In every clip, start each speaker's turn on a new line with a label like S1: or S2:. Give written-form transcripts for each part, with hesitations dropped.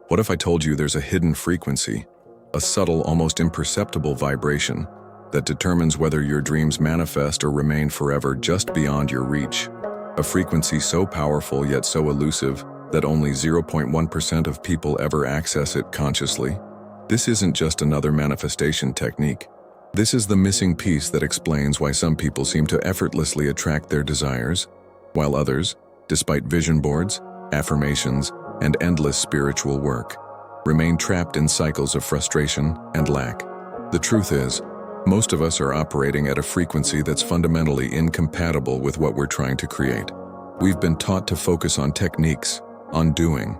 S1: What if I told you there's a hidden frequency, a subtle, almost imperceptible vibration that determines whether your dreams manifest or remain forever just beyond your reach? A frequency so powerful yet so elusive that only 0.1% of people ever access it consciously. This isn't just another manifestation technique. This is the missing piece that explains why some people seem to effortlessly attract their desires, while others, despite vision boards, affirmations, and endless spiritual work, remain trapped in cycles of frustration and lack. The truth is, most of us are operating at a frequency that's fundamentally incompatible with what we're trying to create. We've been taught to focus on techniques, on doing,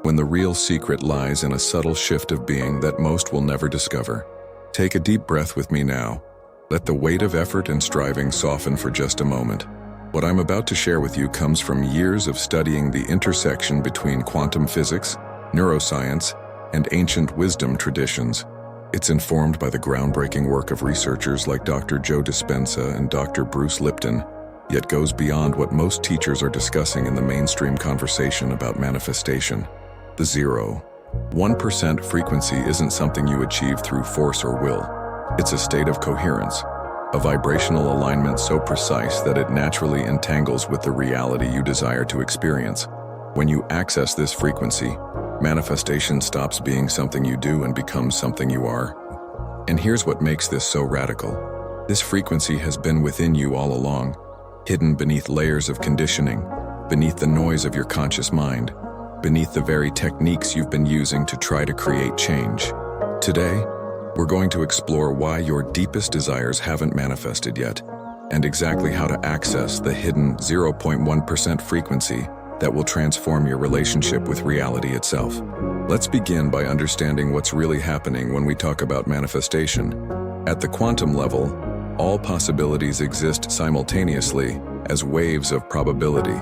S1: when the real secret lies in a subtle shift of being that most will never discover. Take a deep breath with me now. Let the weight of effort and striving soften for just a moment. What I'm about to share with you comes from years of studying the intersection between quantum physics, neuroscience, and ancient wisdom traditions. It's informed by the groundbreaking work of researchers like Dr. Joe Dispenza and Dr. Bruce Lipton, yet goes beyond what most teachers are discussing in the mainstream conversation about manifestation. The 0.1% frequency isn't something you achieve through force or will. It's a state of coherence, a vibrational alignment so precise that it naturally entangles with the reality you desire to experience. When you access this frequency, manifestation stops being something you do and becomes something you are. And here's what makes this so radical. This frequency has been within you all along, hidden beneath layers of conditioning, beneath the noise of your conscious mind, beneath the very techniques you've been using to try to create change. Today, we're going to explore why your deepest desires haven't manifested yet, and exactly how to access the hidden 0.1% frequency that will transform your relationship with reality itself. Let's begin by understanding what's really happening when we talk about manifestation. At the quantum level, all possibilities exist simultaneously as waves of probability.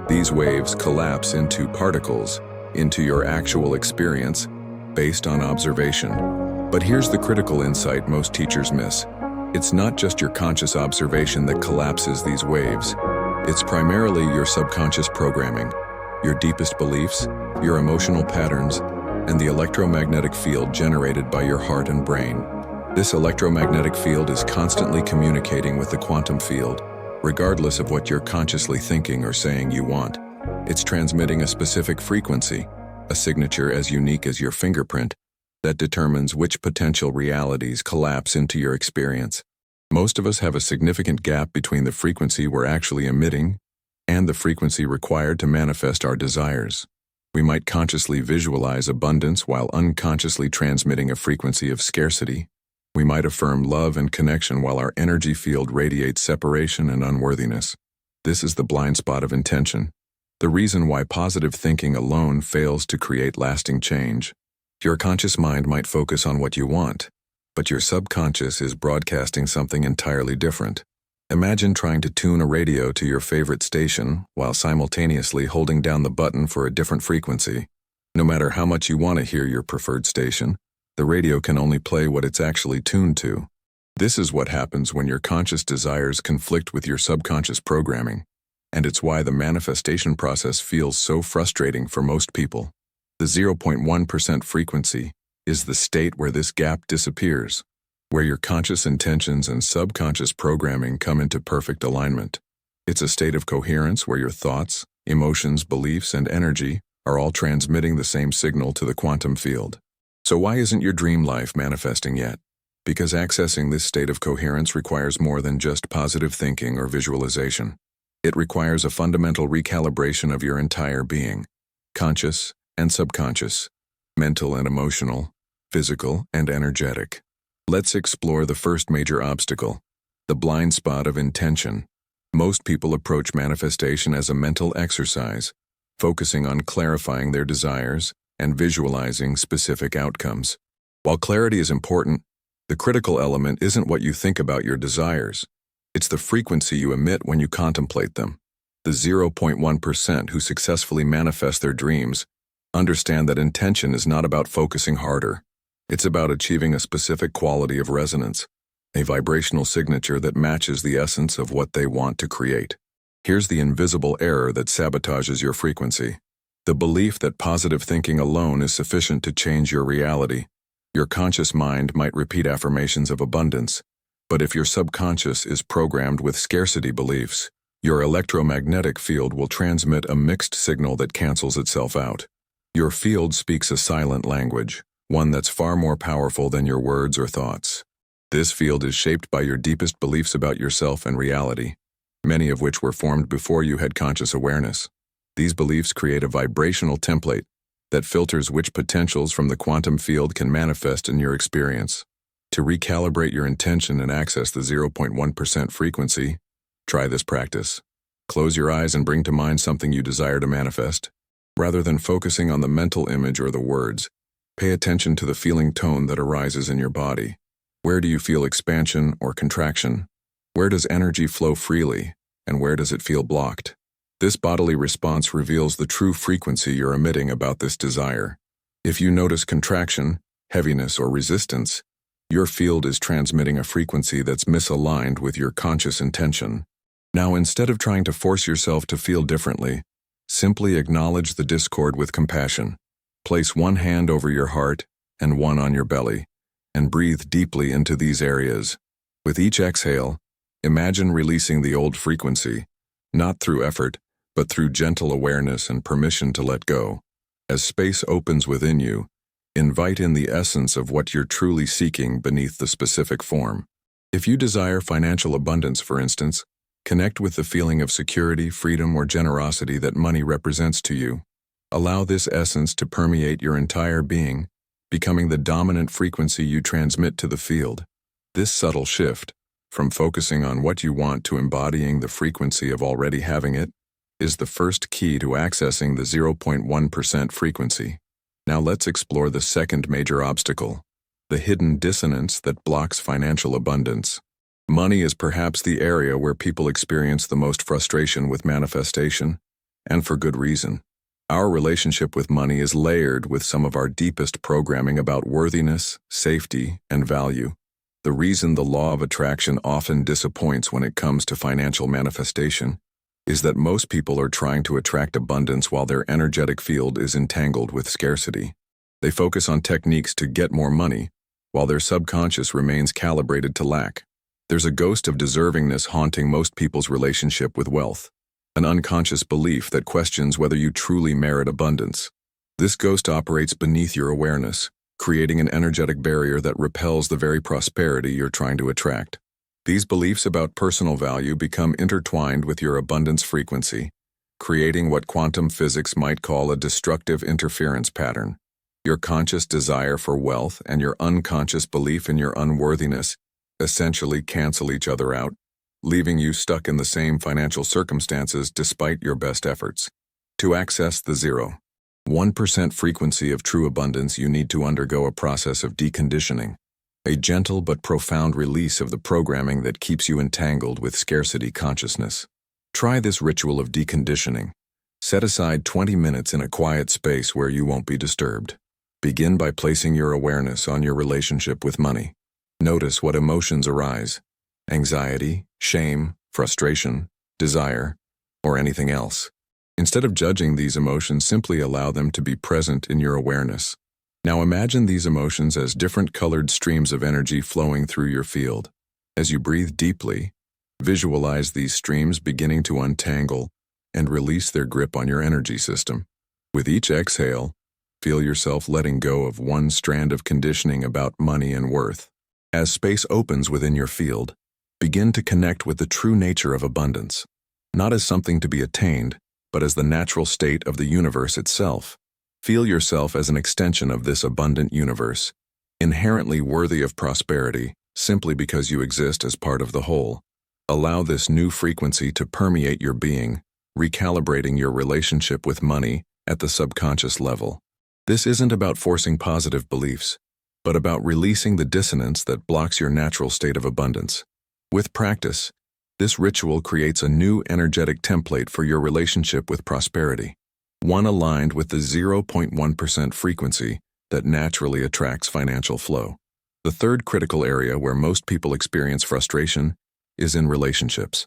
S1: These waves collapse into particles, into your actual experience, based on observation. But here's the critical insight most teachers miss. It's not just your conscious observation that collapses these waves. It's primarily your subconscious programming, your deepest beliefs, your emotional patterns, and the electromagnetic field generated by your heart and brain. This electromagnetic field is constantly communicating with the quantum field, regardless of what you're consciously thinking or saying you want. It's transmitting a specific frequency, a signature as unique as your fingerprint, that determines which potential realities collapse into your experience. Most of us have a significant gap between the frequency we're actually emitting and the frequency required to manifest our desires. We might consciously visualize abundance while unconsciously transmitting a frequency of scarcity. We might affirm love and connection while our energy field radiates separation and unworthiness. This is the blind spot of intention, the reason why positive thinking alone fails to create lasting change. Your conscious mind might focus on what you want, but your subconscious is broadcasting something entirely different. Imagine trying to tune a radio to your favorite station while simultaneously holding down the button for a different frequency. No matter how much you want to hear your preferred station, the radio can only play what it's actually tuned to. This is what happens when your conscious desires conflict with your subconscious programming, and it's why the manifestation process feels so frustrating for most people. The 0.1% frequency is the state where this gap disappears, where your conscious intentions and subconscious programming come into perfect alignment. It's a state of coherence where your thoughts, emotions, beliefs, and energy are all transmitting the same signal to the quantum field. So why isn't your dream life manifesting yet? Because accessing this state of coherence requires more than just positive thinking or visualization. It requires a fundamental recalibration of your entire being, conscious and subconscious, mental and emotional, physical and energetic. Let's explore the first major obstacle, the blind spot of intention. Most people approach manifestation as a mental exercise, focusing on clarifying their desires and visualizing specific outcomes. While clarity is important, the critical element isn't what you think about your desires. It's the frequency you emit when you contemplate them. The 0.1% who successfully manifest their dreams understand that intention is not about focusing harder. It's about achieving a specific quality of resonance, a vibrational signature that matches the essence of what they want to create. Here's the invisible error that sabotages your frequency. The belief that positive thinking alone is sufficient to change your reality. Your conscious mind might repeat affirmations of abundance, but if your subconscious is programmed with scarcity beliefs, your electromagnetic field will transmit a mixed signal that cancels itself out. Your field speaks a silent language, one that's far more powerful than your words or thoughts. This field is shaped by your deepest beliefs about yourself and reality, many of which were formed before you had conscious awareness. These beliefs create a vibrational template that filters which potentials from the quantum field can manifest in your experience. To recalibrate your intention and access the 0.1% frequency, try this practice. Close your eyes and bring to mind something you desire to manifest. Rather than focusing on the mental image or the words, pay attention to the feeling tone that arises in your body. Where do you feel expansion or contraction? Where does energy flow freely, and where does it feel blocked? This bodily response reveals the true frequency you're emitting about this desire. If you notice contraction, heaviness, or resistance, your field is transmitting a frequency that's misaligned with your conscious intention. Now, instead of trying to force yourself to feel differently, simply acknowledge the discord with compassion. Place one hand over your heart and one on your belly, and breathe deeply into these areas. With each exhale, imagine releasing the old frequency, not through effort, but through gentle awareness and permission to let go. As space opens within you, invite in the essence of what you're truly seeking beneath the specific form. If you desire financial abundance, for instance, connect with the feeling of security, freedom, or generosity that money represents to you. Allow this essence to permeate your entire being, becoming the dominant frequency you transmit to the field. This subtle shift, from focusing on what you want to embodying the frequency of already having it, is the first key to accessing the 0.1% frequency. Now let's explore the second major obstacle, the hidden dissonance that blocks financial abundance. Money is perhaps the area where people experience the most frustration with manifestation, and for good reason. Our relationship with money is layered with some of our deepest programming about worthiness, safety, and value. The reason the law of attraction often disappoints when it comes to financial manifestation is that most people are trying to attract abundance while their energetic field is entangled with scarcity. They focus on techniques to get more money, while their subconscious remains calibrated to lack. There's a ghost of deservingness haunting most people's relationship with wealth, an unconscious belief that questions whether you truly merit abundance. This ghost operates beneath your awareness, creating an energetic barrier that repels the very prosperity you're trying to attract. These beliefs about personal value become intertwined with your abundance frequency, creating what quantum physics might call a destructive interference pattern. Your conscious desire for wealth and your unconscious belief in your unworthiness essentially cancel each other out, leaving you stuck in the same financial circumstances despite your best efforts. To access the 0.1% frequency of true abundance, you need to undergo a process of deconditioning, a gentle but profound release of the programming that keeps you entangled with scarcity consciousness. Try this ritual of deconditioning. Set aside 20 minutes in a quiet space where you won't be disturbed. Begin by placing your awareness on your relationship with money. Notice what emotions arise: anxiety, shame, frustration, desire, or anything else. Instead of judging these emotions, simply allow them to be present in your awareness. Now imagine these emotions as different colored streams of energy flowing through your field. As you breathe deeply, visualize these streams beginning to untangle and release their grip on your energy system. With each exhale, feel yourself letting go of one strand of conditioning about money and worth. As space opens within your field, begin to connect with the true nature of abundance, not as something to be attained, but as the natural state of the universe itself. Feel yourself as an extension of this abundant universe, inherently worthy of prosperity simply because you exist as part of the whole. Allow this new frequency to permeate your being, recalibrating your relationship with money at the subconscious level. This isn't about forcing positive beliefs, but about releasing the dissonance that blocks your natural state of abundance. With practice, this ritual creates a new energetic template for your relationship with prosperity, one aligned with the 0.1% frequency that naturally attracts financial flow. The third critical area where most people experience frustration is in relationships.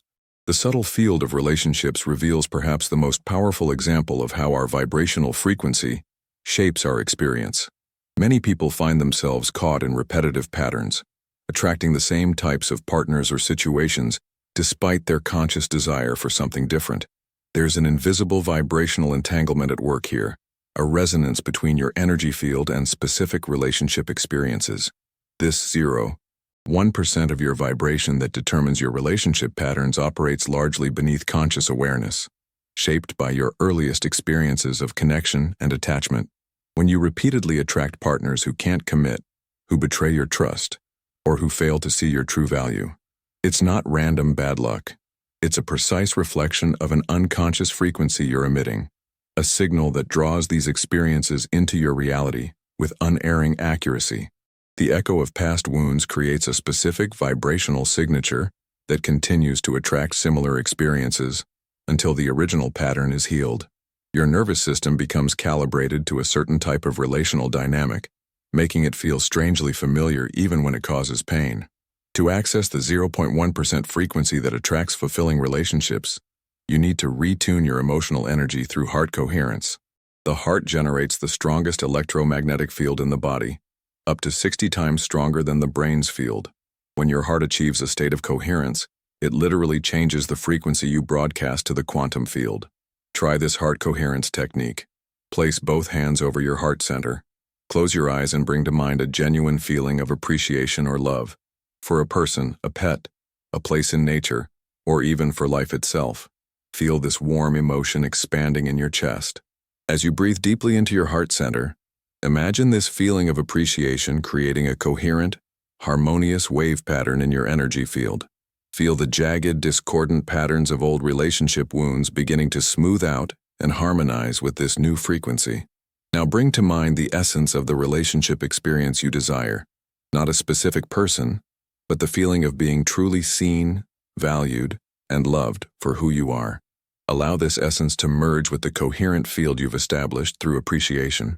S1: The subtle field of relationships reveals perhaps the most powerful example of how our vibrational frequency shapes our experience. Many people find themselves caught in repetitive patterns, attracting the same types of partners or situations despite their conscious desire for something different. There's an invisible vibrational entanglement at work here, a resonance between your energy field and specific relationship experiences. This 0.1% of your vibration that determines your relationship patterns operates largely beneath conscious awareness, shaped by your earliest experiences of connection and attachment. When you repeatedly attract partners who can't commit, who betray your trust, or who fail to see your true value, it's not random bad luck. It's a precise reflection of an unconscious frequency you're emitting, a signal that draws these experiences into your reality with unerring accuracy. The echo of past wounds creates a specific vibrational signature that continues to attract similar experiences until the original pattern is healed. Your nervous system becomes calibrated to a certain type of relational dynamic, making it feel strangely familiar even when it causes pain. To access the 0.1% frequency that attracts fulfilling relationships, you need to retune your emotional energy through heart coherence. The heart generates the strongest electromagnetic field in the body, up to 60 times stronger than the brain's field. When your heart achieves a state of coherence, it literally changes the frequency you broadcast to the quantum field. Try this heart coherence technique. Place both hands over your heart center. Close your eyes and bring to mind a genuine feeling of appreciation or love for a person, a pet, a place in nature, or even for life itself. Feel this warm emotion expanding in your chest. As you breathe deeply into your heart center, imagine this feeling of appreciation creating a coherent, harmonious wave pattern in your energy field. Feel the jagged, discordant patterns of old relationship wounds beginning to smooth out and harmonize with this new frequency. Now bring to mind the essence of the relationship experience you desire, not a specific person, but the feeling of being truly seen, valued, and loved for who you are. Allow this essence to merge with the coherent field you've established through appreciation.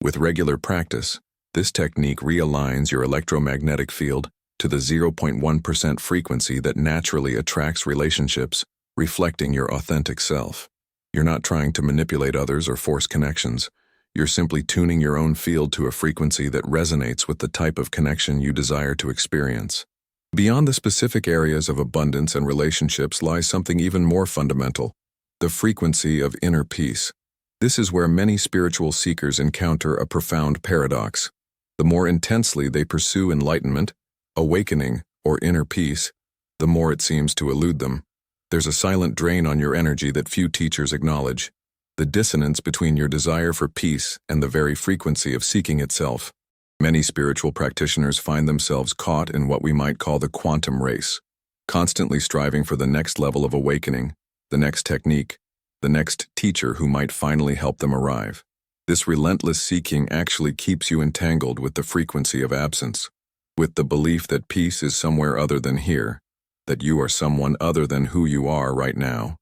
S1: With regular practice, this technique realigns your electromagnetic field to the 0.1% frequency that naturally attracts relationships, reflecting your authentic self. You're not trying to manipulate others or force connections. You're simply tuning your own field to a frequency that resonates with the type of connection you desire to experience. Beyond the specific areas of abundance and relationships lies something even more fundamental: the frequency of inner peace. This is where many spiritual seekers encounter a profound paradox. The more intensely they pursue enlightenment, awakening, or inner peace, the more it seems to elude them. There's a silent drain on your energy that few teachers acknowledge, the dissonance between your desire for peace and the very frequency of seeking itself. Many spiritual practitioners find themselves caught in what we might call the quantum race, constantly striving for the next level of awakening, the next technique, the next teacher who might finally help them arrive. This relentless seeking actually keeps you entangled with the frequency of absence, with the belief that peace is somewhere other than here, that you are someone other than who you are right now.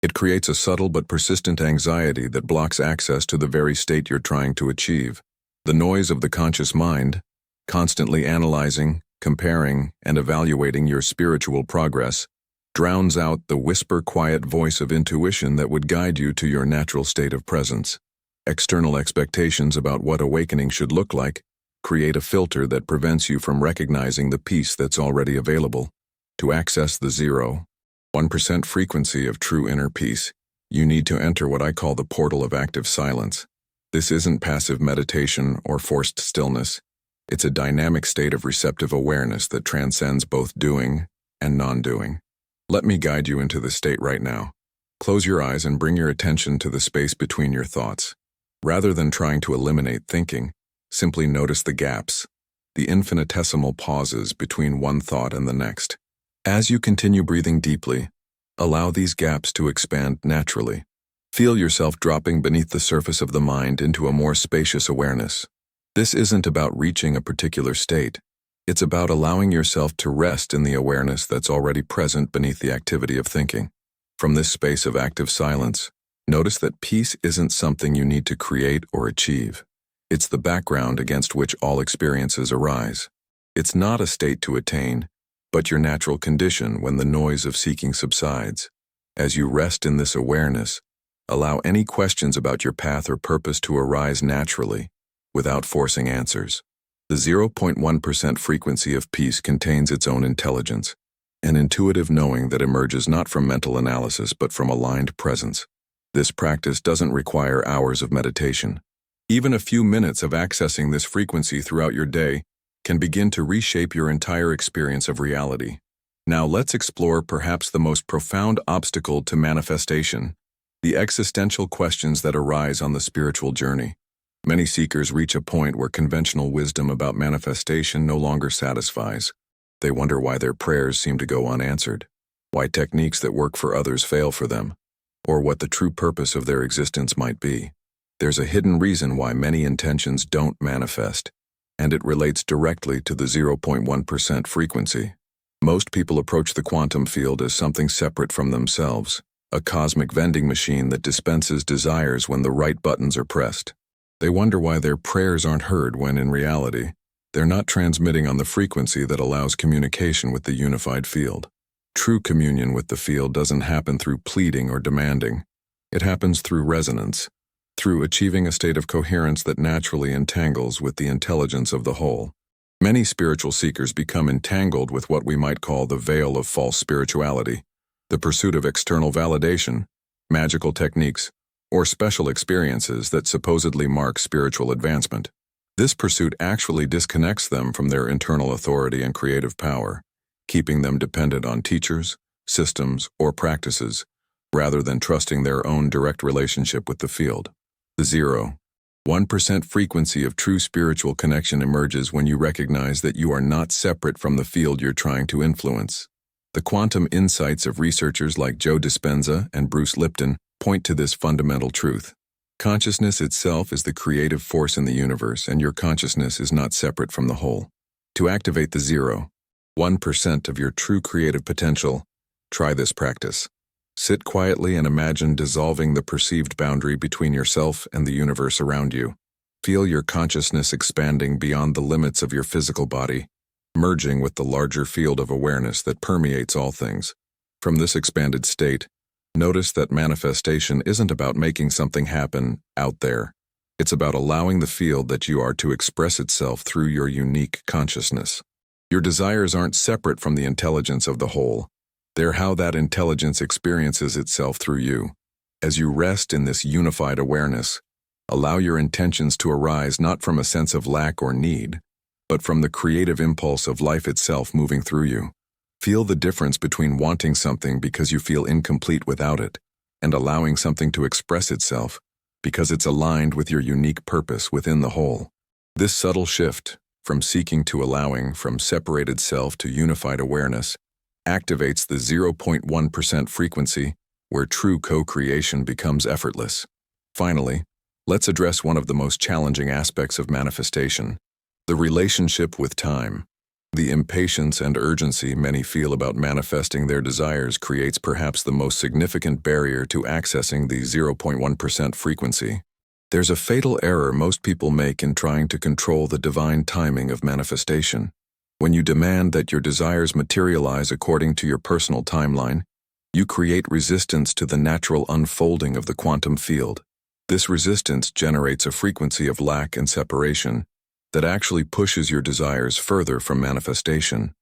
S1: It creates a subtle but persistent anxiety that blocks access to the very state you're trying to achieve. The noise of the conscious mind, constantly analyzing, comparing, and evaluating your spiritual progress, drowns out the whisper-quiet voice of intuition that would guide you to your natural state of presence. External expectations about what awakening should look like create a filter that prevents you from recognizing the peace that's already available. To access the 0.1% frequency of true inner peace, you need to enter what I call the portal of active silence. This isn't passive meditation or forced stillness. It's a dynamic state of receptive awareness that transcends both doing and non-doing. Let me guide you into this state right now. Close your eyes and bring your attention to the space between your thoughts. Rather than trying to eliminate thinking, simply notice the gaps, the infinitesimal pauses between one thought and the next. As you continue breathing deeply, allow these gaps to expand naturally. Feel yourself dropping beneath the surface of the mind into a more spacious awareness. This isn't about reaching a particular state. It's about allowing yourself to rest in the awareness that's already present beneath the activity of thinking. From this space of active silence, notice that peace isn't something you need to create or achieve. It's the background against which all experiences arise. It's not a state to attain. but your natural condition when the noise of seeking subsides. As you rest in this awareness, allow any questions about your path or purpose to arise naturally, without forcing answers. The 0.1% frequency of peace contains its own intelligence, an intuitive knowing that emerges not from mental analysis but from aligned presence. This practice doesn't require hours of meditation. Even a few minutes of accessing this frequency throughout your day can begin to reshape your entire experience of reality. Now let's explore perhaps the most profound obstacle to manifestation, the existential questions that arise on the spiritual journey. Many seekers reach a point where conventional wisdom about manifestation no longer satisfies. They wonder why their prayers seem to go unanswered, why techniques that work for others fail for them, or what the true purpose of their existence might be. There's a hidden reason why many intentions don't manifest, and it relates directly to the 0.1% frequency. Most people approach the quantum field as something separate from themselves, a cosmic vending machine that dispenses desires when the right buttons are pressed. They wonder why their prayers aren't heard when, in reality, they're not transmitting on the frequency that allows communication with the unified field. True communion with the field doesn't happen through pleading or demanding. It happens through resonance, through achieving a state of coherence that naturally entangles with the intelligence of the whole. Many spiritual seekers become entangled with what we might call the veil of false spirituality, the pursuit of external validation, magical techniques, or special experiences that supposedly mark spiritual advancement. This pursuit actually disconnects them from their internal authority and creative power, keeping them dependent on teachers, systems, or practices, rather than trusting their own direct relationship with the field. The 0.1% frequency of true spiritual connection emerges when you recognize that you are not separate from the field you're trying to influence. The quantum insights of researchers like Joe Dispenza and Bruce Lipton point to this fundamental truth. Consciousness itself is the creative force in the universe, and your consciousness is not separate from the whole. To activate the 0.1% of your true creative potential, try this practice. Sit quietly and imagine dissolving the perceived boundary between yourself and the universe around you. Feel your consciousness expanding beyond the limits of your physical body, merging with the larger field of awareness that permeates all things. From this expanded state, notice that manifestation isn't about making something happen out there. It's about allowing the field that you are to express itself through your unique consciousness. Your desires aren't separate from the intelligence of the whole. They're how that intelligence experiences itself through you. As you rest in this unified awareness, allow your intentions to arise not from a sense of lack or need, but from the creative impulse of life itself moving through you. Feel the difference between wanting something because you feel incomplete without it, and allowing something to express itself because it's aligned with your unique purpose within the whole. This subtle shift, from seeking to allowing, from separated self to unified awareness, activates the 0.1% frequency where true co-creation becomes effortless. Finally, let's address one of the most challenging aspects of manifestation, the relationship with time. The impatience and urgency many feel about manifesting their desires creates perhaps the most significant barrier to accessing the 0.1% frequency. There's a fatal error most people make in trying to control the divine timing of manifestation. When you demand that your desires materialize according to your personal timeline, you create resistance to the natural unfolding of the quantum field. This resistance generates a frequency of lack and separation that actually pushes your desires further from manifestation.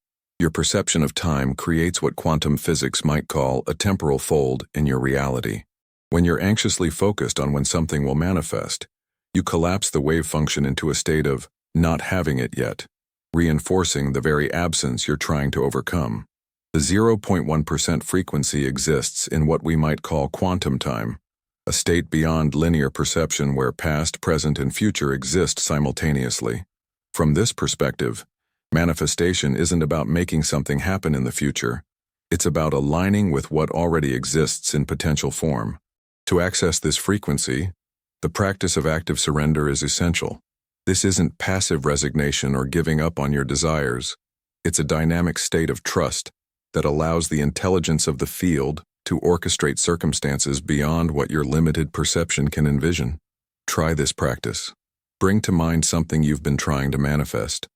S1: Your perception of time creates what quantum physics might call a temporal fold in your reality. When you're anxiously focused on when something will manifest, you collapse the wave function into a state of not having it yet, reinforcing the very absence you're trying to overcome. The 0.1% frequency exists in what we might call quantum time, a state beyond linear perception where past, present, and future exist simultaneously. From this perspective, manifestation isn't about making something happen in the future. It's about aligning with what already exists in potential form. To access this frequency, the practice of active surrender is essential. This isn't passive resignation or giving up on your desires. It's a dynamic state of trust that allows the intelligence of the field to orchestrate circumstances beyond what your limited perception can envision. Try this practice. Bring to mind something you've been trying to manifest.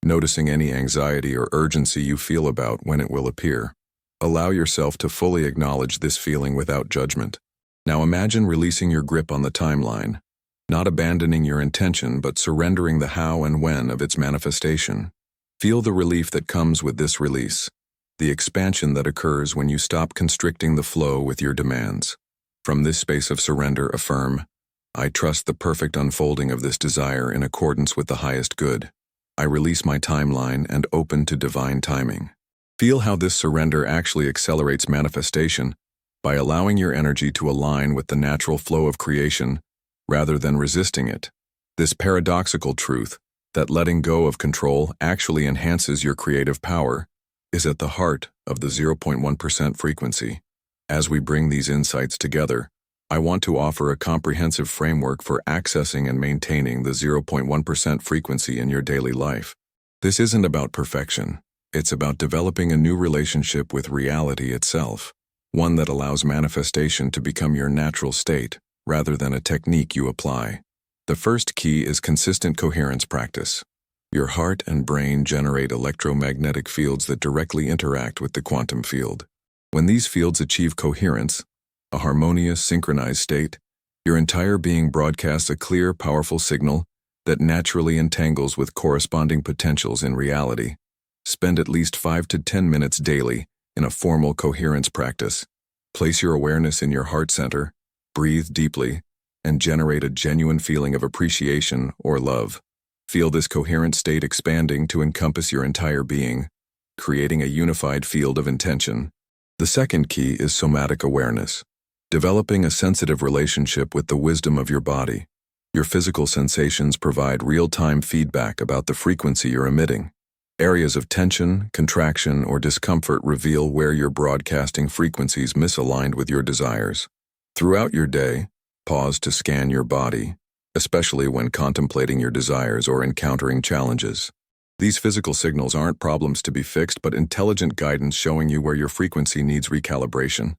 S1: noticing any anxiety or urgency you feel about when it will appear. Allow yourself to fully acknowledge this feeling without judgment. Now imagine releasing your grip on the timeline, not abandoning your intention but surrendering the how and when of its manifestation. Feel the relief that comes with this release, the expansion that occurs when you stop constricting the flow with your demands. From this space of surrender, affirm, I trust the perfect unfolding of this desire in accordance with the highest good. I release my timeline and open to divine timing. Feel how this surrender actually accelerates manifestation by allowing your energy to align with the natural flow of creation rather than resisting it. This paradoxical truth that letting go of control actually enhances your creative power is at the heart of the 0.1% frequency. As we bring these insights together, I want to offer a comprehensive framework for accessing and maintaining the 0.1% frequency in your daily life. This isn't about perfection. It's about developing a new relationship with reality itself, one that allows manifestation to become your natural state rather than a technique you apply. The first key is consistent coherence practice. Your heart and brain generate electromagnetic fields that directly interact with the quantum field. When these fields achieve coherence, a harmonious, synchronized state, your entire being broadcasts a clear, powerful signal that naturally entangles with corresponding potentials in reality. Spend at least 5 to 10 minutes daily in a formal coherence practice. Place your awareness in your heart center, breathe deeply, and generate a genuine feeling of appreciation or love. Feel this coherent state expanding to encompass your entire being, creating a unified field of intention. The second key is somatic awareness, developing a sensitive relationship with the wisdom of your body. Your physical sensations provide real-time feedback about the frequency you're emitting. Areas of tension, contraction, or discomfort reveal where you're broadcasting frequencies misaligned with your desires. Throughout your day, pause to scan your body, especially when contemplating your desires or encountering challenges. These physical signals aren't problems to be fixed but intelligent guidance showing you where your frequency needs recalibration.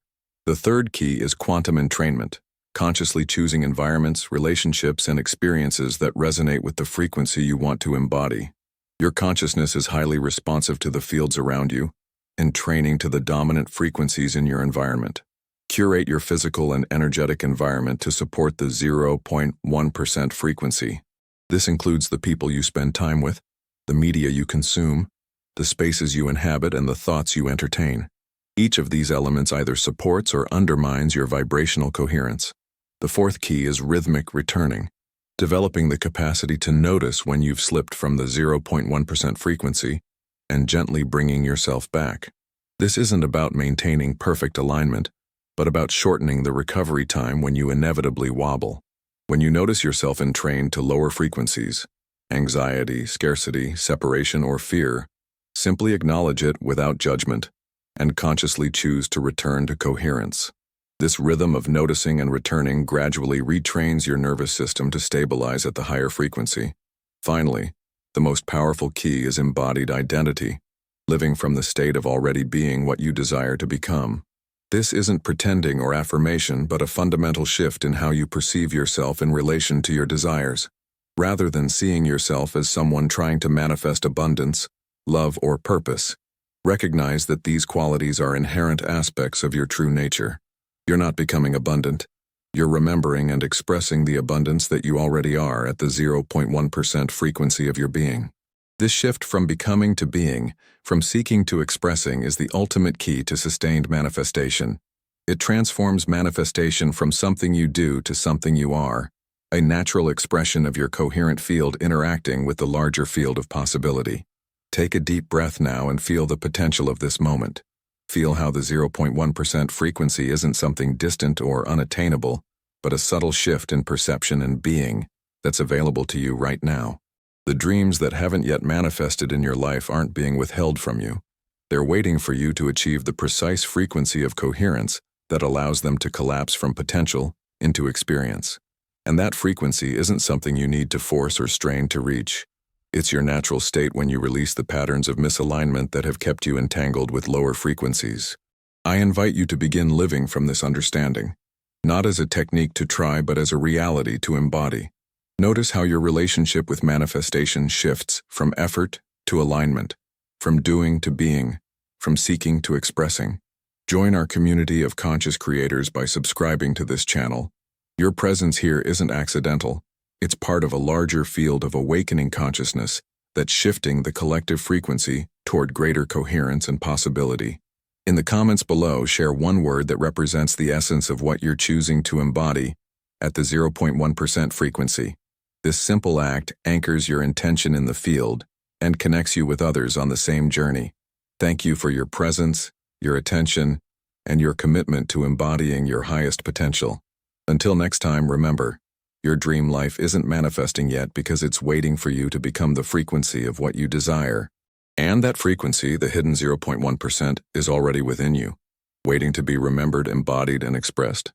S1: The third key is quantum entrainment, consciously choosing environments, relationships, and experiences that resonate with the frequency you want to embody. Your consciousness is highly responsive to the fields around you, entraining to the dominant frequencies in your environment. Curate your physical and energetic environment to support the 0.1% frequency. This includes the people you spend time with, the media you consume, the spaces you inhabit, and the thoughts you entertain. Each of these elements either supports or undermines your vibrational coherence. The fourth key is rhythmic returning, developing the capacity to notice when you've slipped from the 0.1% frequency and gently bringing yourself back. This isn't about maintaining perfect alignment, but about shortening the recovery time when you inevitably wobble. When you notice yourself entrained to lower frequencies, anxiety, scarcity, separation, or fear, simply acknowledge it without judgment and consciously choose to return to coherence. This rhythm of noticing and returning gradually retrains your nervous system to stabilize at the higher frequency. Finally, the most powerful key is embodied identity, living from the state of already being what you desire to become. This isn't pretending or affirmation, but a fundamental shift in how you perceive yourself in relation to your desires. Rather than seeing yourself as someone trying to manifest abundance, love, or purpose, recognize that these qualities are inherent aspects of your true nature. You're not becoming abundant. You're remembering and expressing the abundance that you already are at the 0.1% frequency of your being. This shift from becoming to being, from seeking to expressing, is the ultimate key to sustained manifestation. It transforms manifestation from something you do to something you are, a natural expression of your coherent field interacting with the larger field of possibility. Take a deep breath now and feel the potential of this moment. Feel how the 0.1% frequency isn't something distant or unattainable, but a subtle shift in perception and being that's available to you right now. The dreams that haven't yet manifested in your life aren't being withheld from you. They're waiting for you to achieve the precise frequency of coherence that allows them to collapse from potential into experience. And that frequency isn't something you need to force or strain to reach. It's your natural state when you release the patterns of misalignment that have kept you entangled with lower frequencies. I invite you to begin living from this understanding, not as a technique to try, but as a reality to embody. Notice how your relationship with manifestation shifts from effort to alignment, from doing to being, from seeking to expressing. Join our community of conscious creators by subscribing to this channel. Your presence here isn't accidental. It's part of a larger field of awakening consciousness that's shifting the collective frequency toward greater coherence and possibility. In the comments below, share one word that represents the essence of what you're choosing to embody at the 0.1% frequency. This simple act anchors your intention in the field and connects you with others on the same journey. Thank you for your presence, your attention, and your commitment to embodying your highest potential. Until next time, remember, your dream life isn't manifesting yet because it's waiting for you to become the frequency of what you desire. And that frequency, the hidden 0.1%, is already within you, waiting to be remembered, embodied, and expressed.